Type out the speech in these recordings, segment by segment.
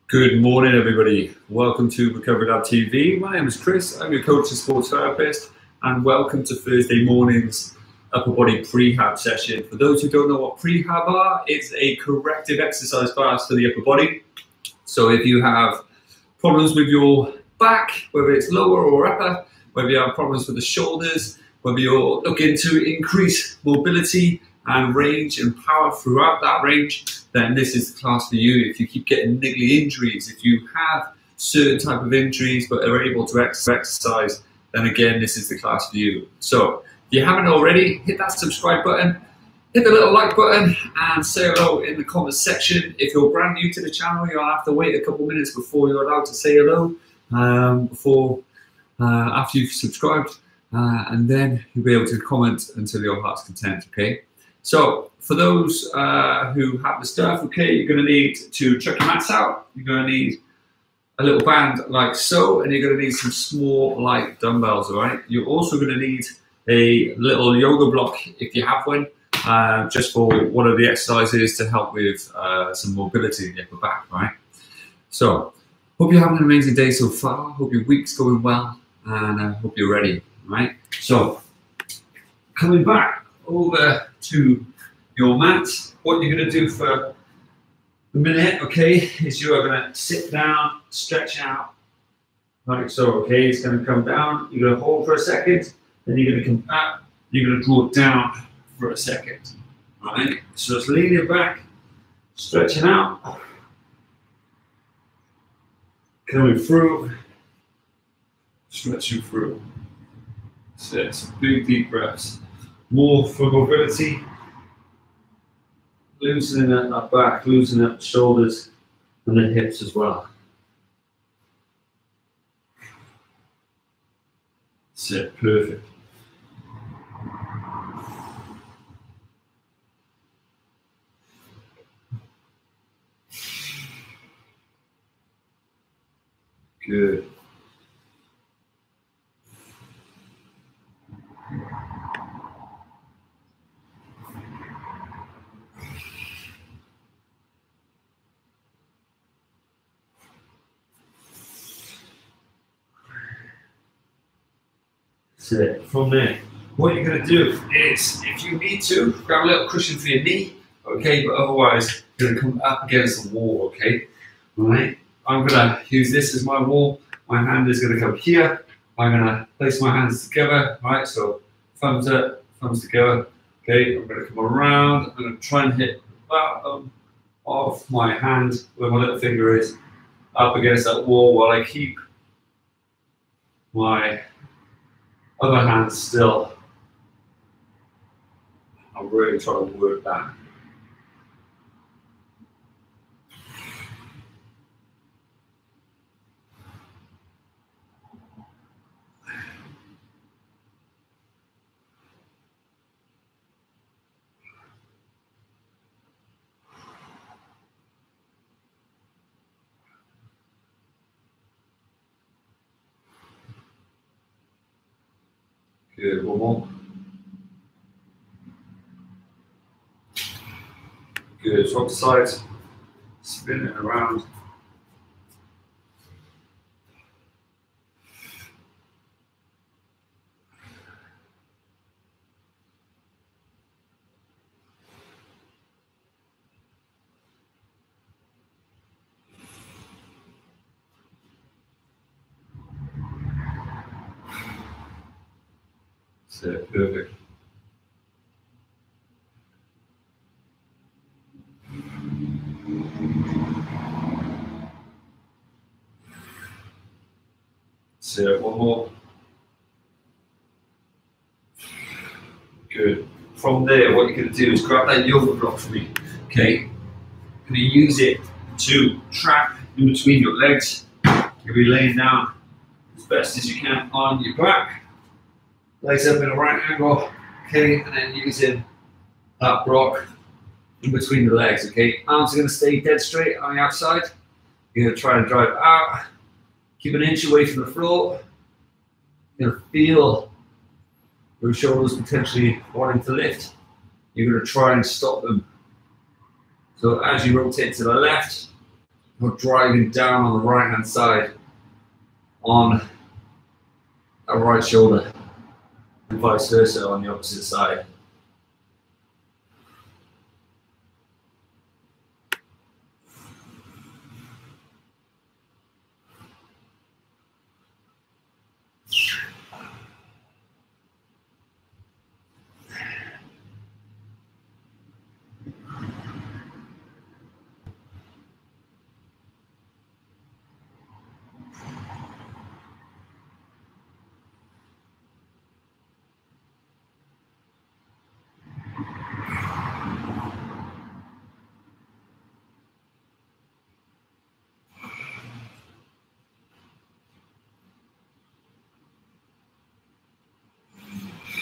Good morning, everybody. Welcome to Recovery Lab TV. My name is Chris. I'm your coach and sports therapist, and welcome to Thursday morning's upper body prehab session. For those who don't know what prehab are, it's a corrective exercise class for the upper body. So if you have problems with your back, whether it's lower or upper, whether you have problems with the shoulders, whether you're looking to increase mobility and range and power throughout that range, then this is the class for you. If you keep getting niggly injuries, if you have certain type of injuries but are able to exercise, then again, this is the class for you. So if you haven't already, hit that subscribe button, hit the little like button, and say hello in the comments section. If you're brand new to the channel, you'll have to wait a couple minutes before you're allowed to say hello, after you've subscribed, and then you'll be able to comment until your heart's content, okay? So for those who have the stuff, okay, you're going to need to chuck your mats out. You're going to need a little band like so, and you're going to need some small light dumbbells, all right? You're also going to need a little yoga block if you have one, just for one of the exercises to help with some mobility in the upper back, right? So hope you're having an amazing day so far. Hope your week's going well, and I hope you're ready, right? So coming back over to your mat, what you're going to do for a minute, okay, is you are going to sit down, stretch out, like so, okay? It's going to come down, you're going to hold for a second, then you're going to come up, you're going to draw down for a second, all right? So just leaning back, stretching out, coming through, stretching through. So it's big, deep breaths. More for mobility, loosening that back, loosening up the shoulders and the hips as well. That's it, perfect. Good. It. From there, what you're going to do is, if you need to, grab a little cushion for your knee, okay, but otherwise you're going to come up against the wall, okay? All right, I'm going to use this as my wall. My hand is going to come here. I'm going to place my hands together, right? So thumbs up, thumbs together, okay? I'm going to come around. I'm going to try and hit the bottom of my hand where my little finger is up against that wall while I keep my other hand still. I'm really trying to work that. Good, one more. Good, swap sides, spin it around. That's it, perfect. So one more. Good. From there, what you're going to do is grab that yoga block for me, okay? You're going to use it to trap in between your legs. You'll be laying down as best as you can on your back, legs up in a right angle, okay? And then using that block in between the legs, okay? Arms are going to stay dead straight on the outside. You're going to try and drive out. Keep an inch away from the floor. You're going to feel your shoulders potentially wanting to lift. You're going to try and stop them. So as you rotate to the left, We're driving down on the right hand side on our right shoulder and vice versa on the opposite side.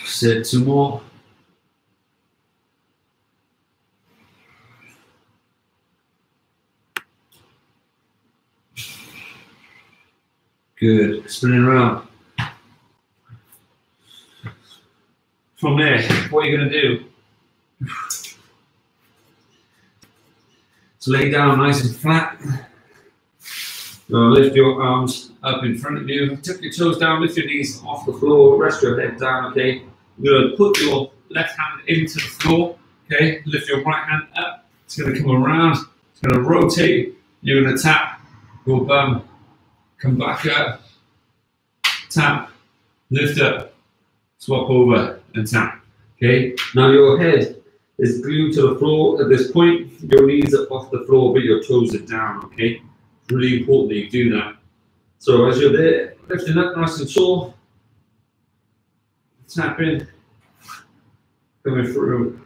Sit 2 more. Good. Spinning around. From there, what you're going to do, so lay down nice and flat. Lift your arms up in front of you. Tip your toes down, lift your knees off the floor, rest your head down, okay? You're going to put your left hand into the floor, okay? Lift your right hand up. It's going to come around. It's going to rotate. You're going to tap your bum. Come back up. Tap. Lift up. Swap over and tap. Okay? Now your head is glued to the floor at this point. Your knees are off the floor, but your toes are down, okay? It's really important that you do that. So as you're there, lifting up nice and tall. Tapping, coming through.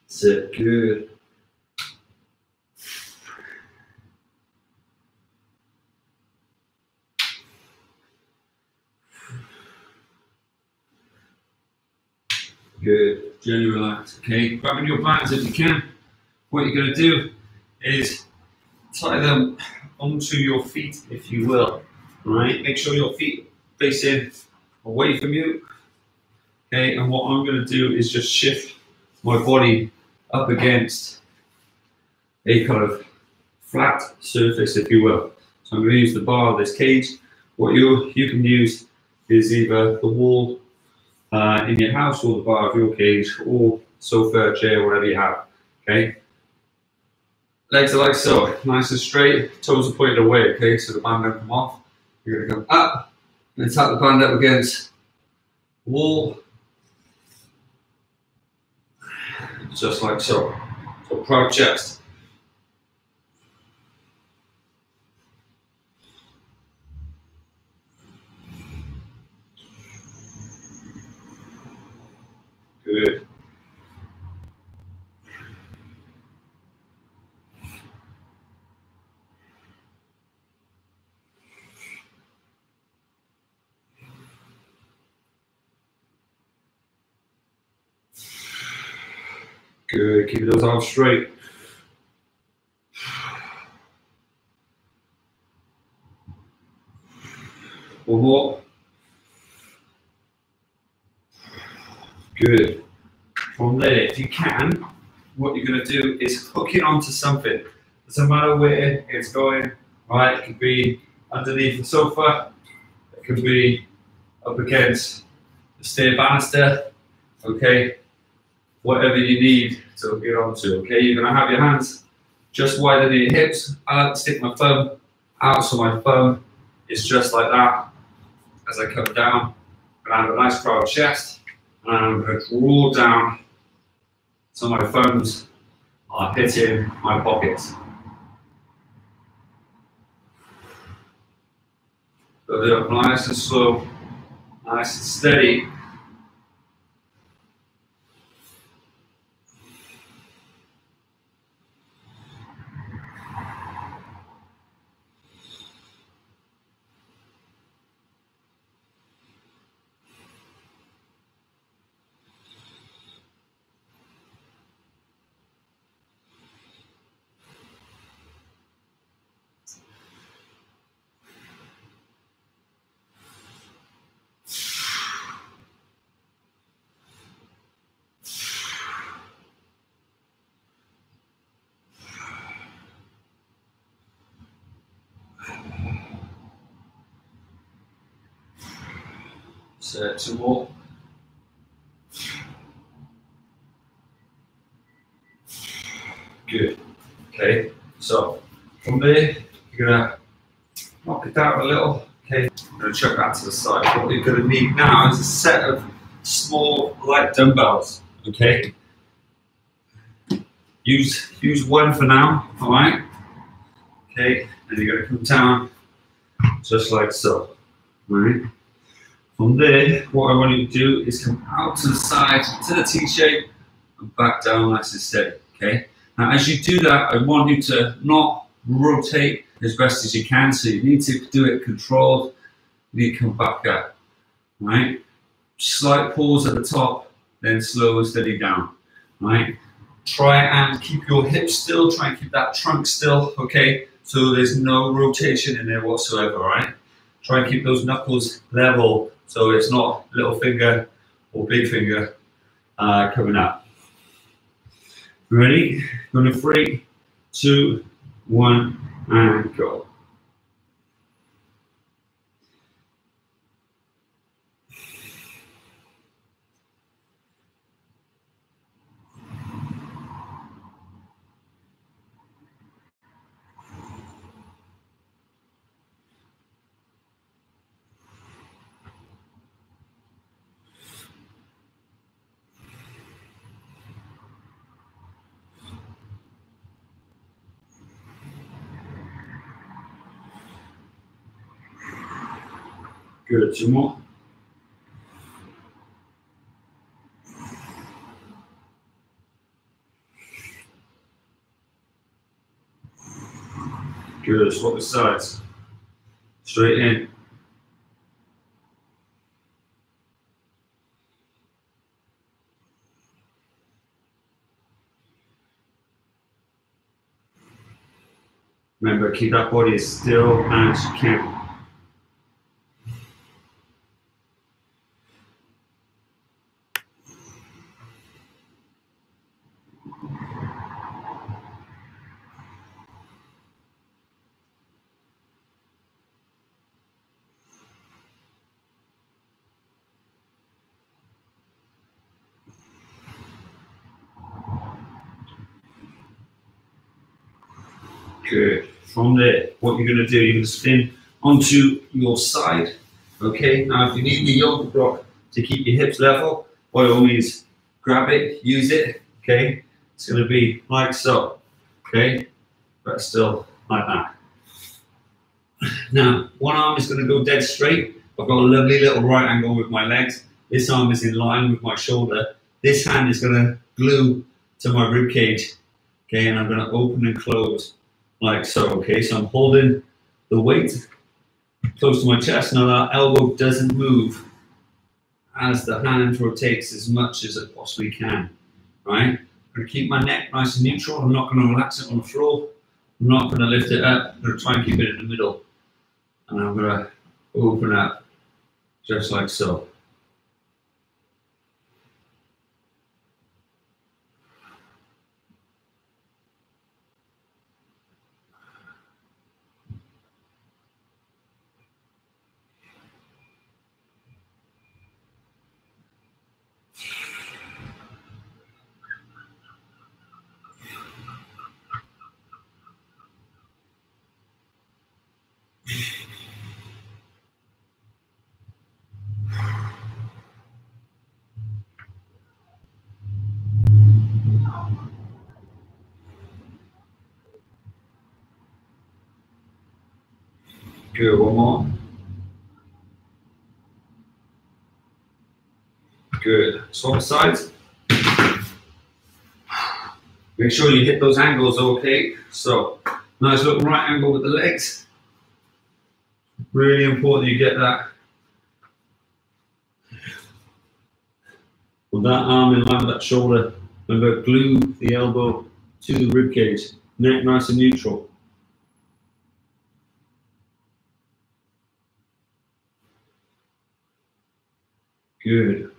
Sit, good. Good, gently relax, okay? Grabbing your bands if you can. What you're going to do is tie them onto your feet, if you will. All right, make sure your feet facing away from you. Okay, and what I'm going to do is just shift my body up against a kind of flat surface, if you will. So I'm going to use the bar of this cage. What you can use is either the wall in your house or the bar of your cage or sofa, chair, whatever you have. Okay. Legs are like so, nice and straight, toes are pointed away, okay, so the band don't come off. You're going to come up and tap the band up against the wall, just like so. So proud chest. Good. Good, keep those arms straight. One more. Good. From there, if you can, what you're going to do is hook it onto something. Doesn't matter where it's going, right? It could be underneath the sofa, it could be up against the stair banister, okay? Whatever you need to hook it onto, okay? You're going to have your hands just wider than your hips. I like to stick my thumb out, so my thumb is just like that as I come down. And I have a nice proud chest, and I'm going to draw down so my thumbs are hitting my pockets. Build it up nice and slow, nice and steady. So 2 more. Good. Okay, so from there, you're gonna knock it down a little. Okay, I'm gonna chuck that to the side. What you're gonna need now is a set of small light dumbbells. Okay, use one for now. All right. Okay, and you're gonna come down just like so. All right. From there, what I want you to do is come out to the side, to the T shape, and back down nice and steady. Okay. Now, as you do that, I want you to not rotate as best as you can. So you need to do it controlled. You need to come back up. Right. Slight pause at the top, then slow and steady down. Right. Try and keep your hips still. Try and keep that trunk still. Okay. So there's no rotation in there whatsoever. Right. Try and keep those knuckles level. So it's not little finger or big finger coming up. Ready? Going to 3, 2, 1, and go. Good, 2 more. Good, swap the sides. Straight in. Remember, keep that body as still as you can. Good. From there, what you're going to do, you're going to spin onto your side. Okay, now if you need the yoga block to keep your hips level, by all means, grab it, use it. Okay, it's going to be like so. Okay, but still like that. Now, one arm is going to go dead straight. I've got a lovely little right angle with my legs. This arm is in line with my shoulder. This hand is going to glue to my rib cage. Okay, and I'm going to open and close like so. Okay, so I'm holding the weight close to my chest. Now that elbow doesn't move as the hand rotates as much as it possibly can. Right? I'm going to keep my neck nice and neutral. I'm not going to relax it on the floor. I'm not going to lift it up. I'm going to try and keep it in the middle. And I'm going to open up just like so. Good, one more. Good. Swap sides. Make sure you hit those angles, okay? So, nice little right angle with the legs. Really important you get that. With that arm in line with that shoulder. Remember, glue the elbow to the rib cage. Neck nice and neutral. Good.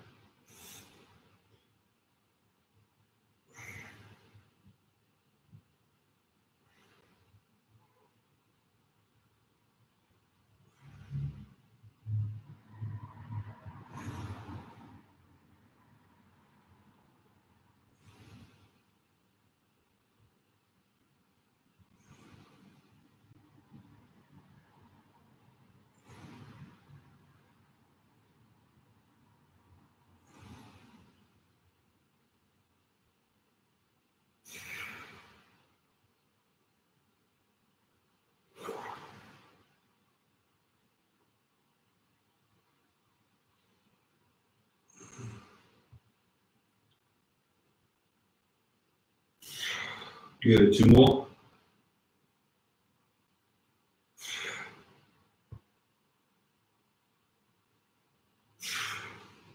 Good. Two more.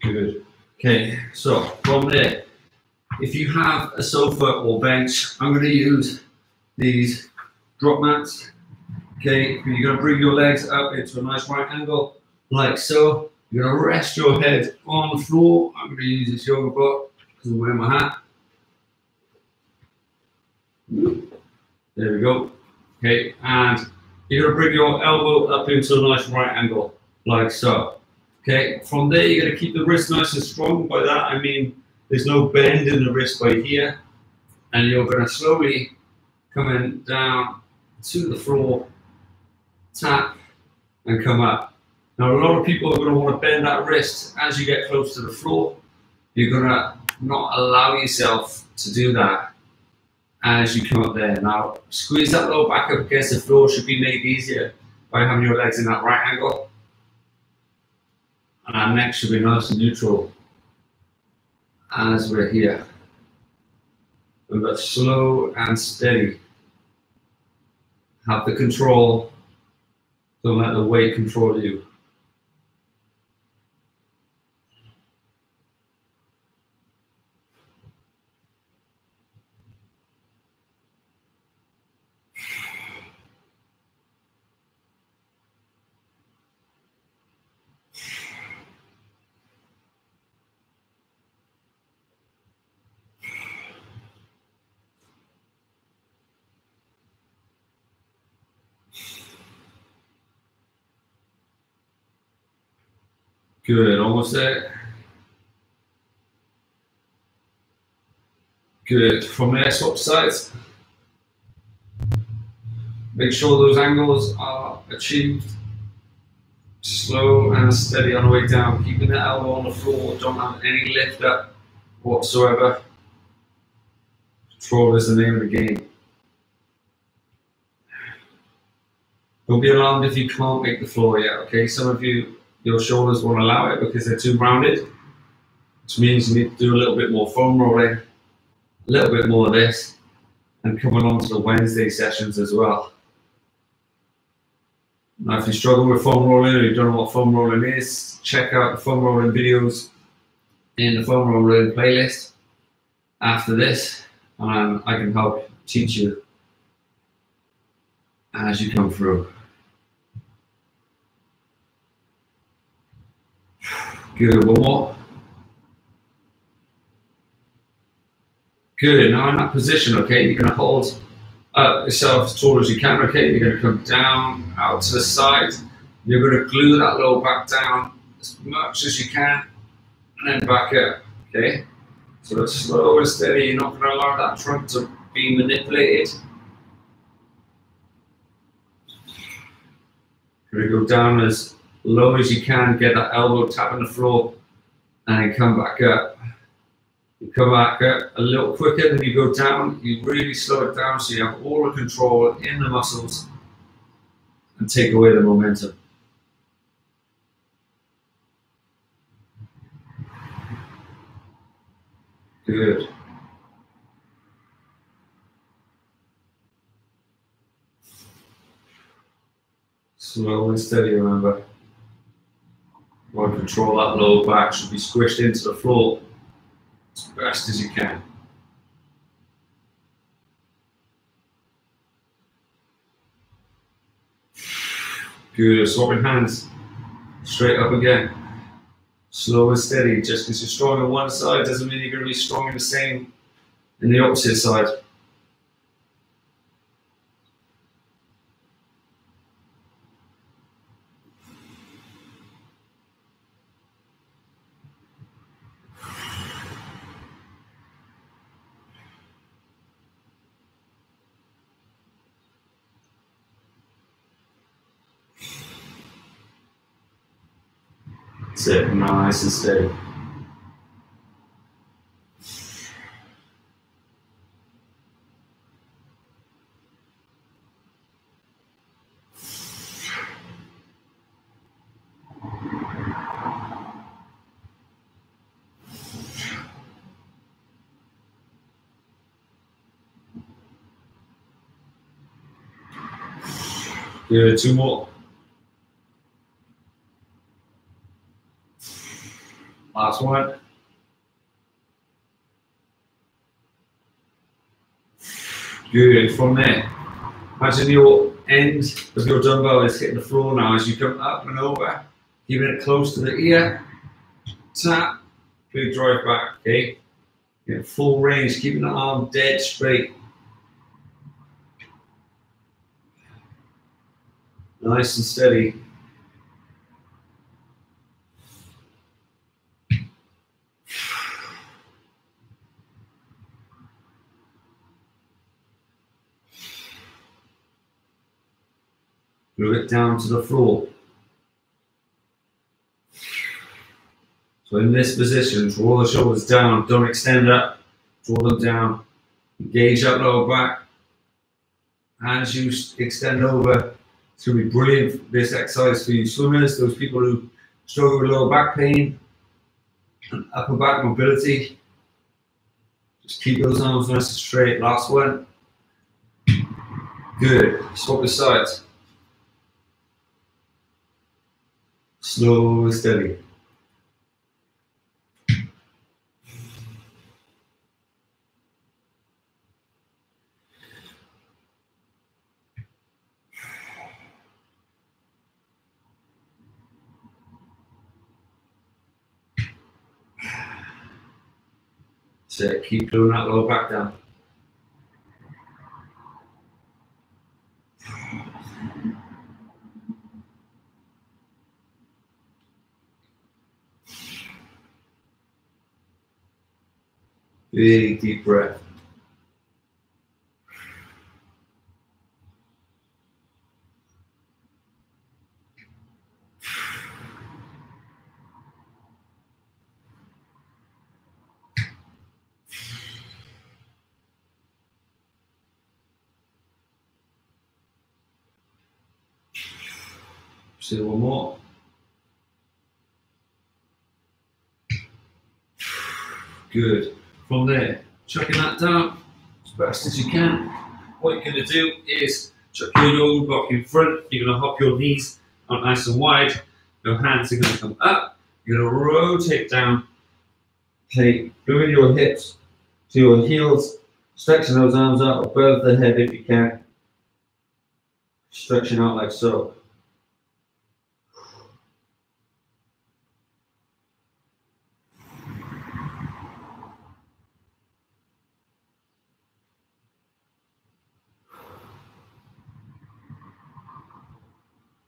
Good. Okay, so from there, if you have a sofa or bench, I'm going to use these drop mats. Okay, you're going to bring your legs up into a nice right angle, like so. You're going to rest your head on the floor. I'm going to use this yoga block because I'm wearing my hat. There we go. Okay, and you're going to bring your elbow up into a nice right angle, like so. Okay, from there you're going to keep the wrist nice and strong. By that I mean there's no bend in the wrist by here. And you're going to slowly come in down to the floor, tap, and come up. Now a lot of people are going to want to bend that wrist as you get close to the floor. You're going to not allow yourself to do that as you come up there. Now squeeze that low back up against the floor. Should be made easier by having your legs in that right angle. And our neck should be nice and neutral as we're here. But slow and steady. Have the control. Don't let the weight control you. Good, almost there. Good, from there swap sides. Make sure those angles are achieved. Slow and steady on the way down, keeping the elbow on the floor, don't have any lift up whatsoever. Control is the name of the game. Don't be alarmed if you can't make the floor yet, okay? Some of you, your shoulders won't allow it because they're too rounded, which means you need to do a little bit more foam rolling, a little bit more of this, and coming on to the Wednesday sessions as well. Now, if you struggle with foam rolling or you don't know what foam rolling is, check out the foam rolling videos in the foam rolling playlist after this, and I can help teach you as you come through. Good, one more. Good, now in that position, okay, you're going to hold up yourself as tall as you can, okay? You're going to come down, out to the side. You're going to glue that low back down as much as you can, and then back up, okay? So it's slow and steady. You're not going to allow that trunk to be manipulated. You're going to go down as low as you can, get that elbow tapping the floor, and then come back up. You come back up a little quicker than you go down. You really slow it down so you have all the control in the muscles and take away the momentum. Slow and steady, remember. You want to control that lower back, should be squished into the floor as best as you can. Good, swapping hands. Straight up again. Slow and steady. Just because you're strong on one side doesn't mean you're going to be strong in the same in the opposite side. That's it, nice and steady. Good, two more. Last one. Good, from there. Imagine your end of your dumbbell is hitting the floor now as you come up and over, keeping it close to the ear. Tap, big drive back, okay? Get full range, keeping the arm dead straight. Nice and steady. Move it down to the floor. So in this position, draw the shoulders down, don't extend up, draw them down. Engage that lower back. As you extend over, it's going to be brilliant, this exercise for you swimmers, those people who struggle with lower back pain and upper back mobility. Just keep those arms nice and straight. Last one. Good. Swap the sides. Slow and steady. That's it. Keep doing that lower back down. Big deep breath. Say one more. Good. From there, chucking that down as best as you can. What you're going to do is chuck your yoga block in front. You're going to hop your knees out nice and wide. Your hands are going to come up. You're going to rotate down. Okay, moving your hips to your heels, stretching those arms out above the head if you can. Stretching out like so.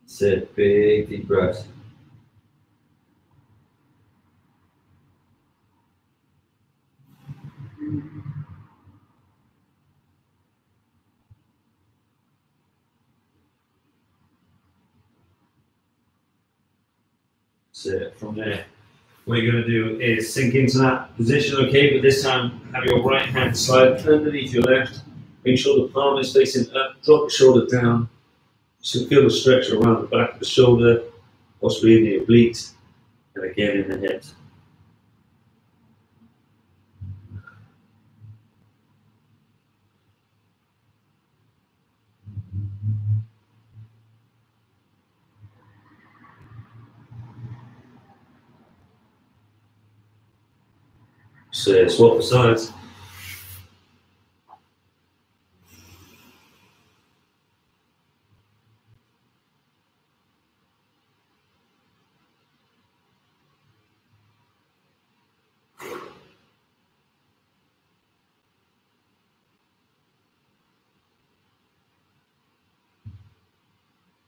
That's it, big deep breath. That's it, from there. What you're going to do is sink into that position, okay, but this time have your right hand slide underneath your left. Make sure the palm is facing up, drop the shoulder down. So feel the stretch around the back of the shoulder, possibly in the obliques, and again in the hips. So swap the sides.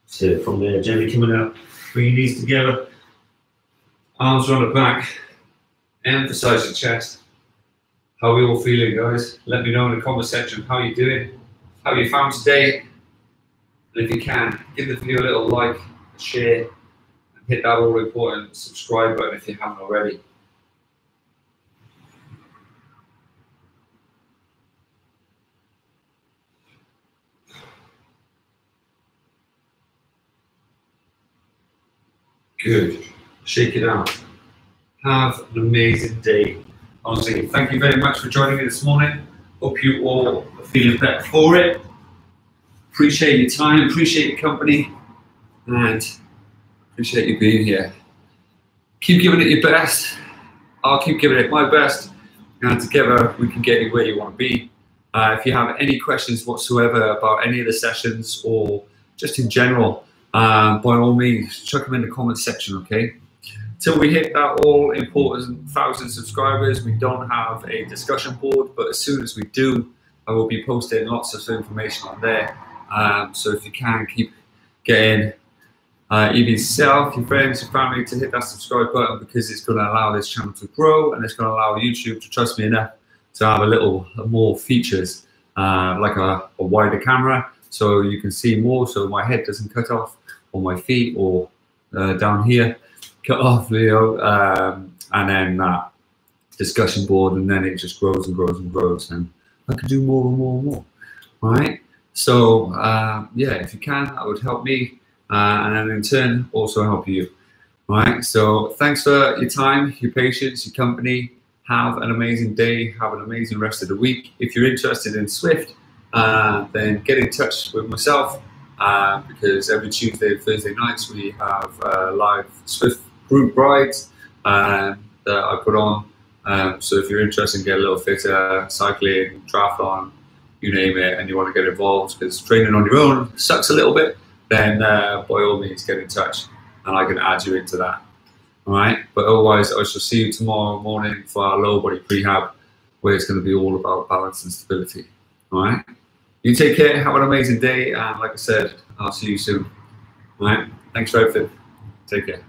So from there, gently coming out, bring your knees together, arms around the back, emphasize your chest. How are we all feeling, guys? Let me know in the comment section how you're doing, how you found today. And if you can, give the video a little like, a share, and hit that all important subscribe button if you haven't already. Good. Shake it out. Have an amazing day. Honestly, thank you very much for joining me this morning. Hope you all are feeling better for it. Appreciate your time, appreciate your company, and appreciate you being here. Keep giving it your best. I'll keep giving it my best, and together we can get you where you want to be. If you have any questions whatsoever about any of the sessions or just in general, by all means, chuck them in the comments section, okay? Till we hit that all important 1,000 subscribers, we don't have a discussion board, but as soon as we do, I will be posting lots of information on there. So if you can, keep getting either yourself, your friends, your family to hit that subscribe button, because it's going to allow this channel to grow, and it's going to allow YouTube to trust me enough to have a little more features, like a wider camera, so you can see more, so my head doesn't cut off, or my feet, or down here cut off, you know, and then that discussion board, and then it just grows and grows and grows, and I can do more and more and more, right? So yeah, if you can, that would help me, and then in turn also help you, right? So thanks for your time, your patience, your company. Have an amazing day, have an amazing rest of the week. If you're interested in Swift, then get in touch with myself, because every Tuesday and Thursday nights we have live Swift group rides that I put on. So if you're interested in getting a little fitter, cycling, triathlon, you name it, and you want to get involved, because training on your own sucks a little bit, then by all means get in touch and I can add you into that. All right, but otherwise I shall see you tomorrow morning for our lower body prehab, where it's going to be all about balance and stability. All right, you take care, have an amazing day, and like I said, I'll see you soon. All right, thanks for everything. Take care.